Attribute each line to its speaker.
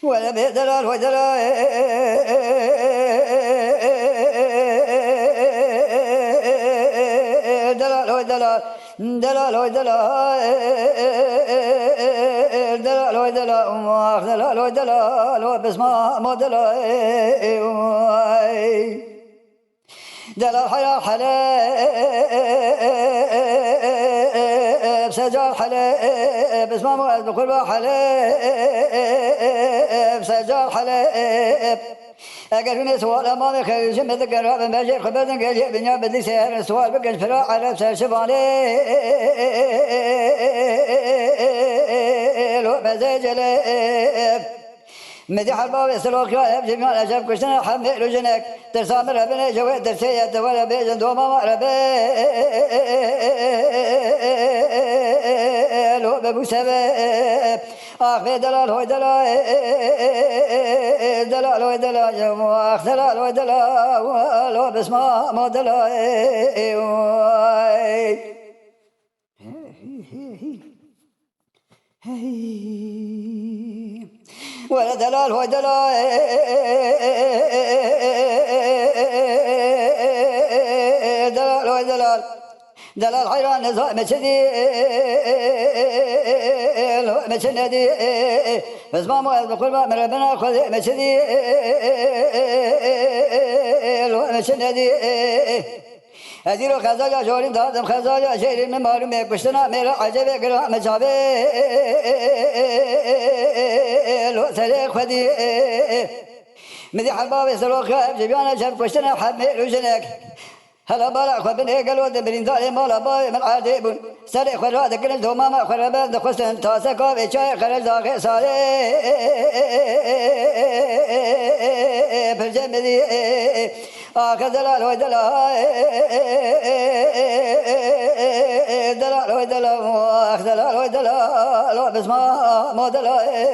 Speaker 1: ولا بدلال ودلال دلال ودلال دلال ودلال دلال ودلال دلال ودلال وبس ما دلال دلال حيا حليب سجال حليب اسمه موعد بكل حليب سجال حليب أقل سؤال ما بخير جم ذكر هذا بجير خبزن قال بنيا بدي سير سؤال بقى فرع على سر شباني لو بزجلب مدي حربا وسلوك يا ابن جمال اجاب كشنا حمل وجنك ترسامر ابن جواد ترسيت ولا بيجن دوما مربي لو بابو سبب اخ دلال هو دلال دلال هو دلال اخ دلال هو دلال لو بس ما دلال ولا دلال هو دلال دلال هو دلال دلال حيران نزاع مشدي مشدي بس ما موعد بقول ما من ربنا خذ مشدي مشدي هذه خزاجة جورين دادم خزاجة شيرين من معلوم يكشتنا ميرا عجب يقرأ مجابي لو سريق خدي مدي حربا بسلوك جبيانا شاب كشتنا حمل وجنك هلا بالا خبني قالوا دبرين ذالي مالا باي من عاديبون سريق خرا ذكر دوما ما خرا بند خستن تاسكا بيشاي خرج داخل ساري بالجمدي آخر دلال ودلال دلال ودلال آخر دلال ودلال بس ما دلال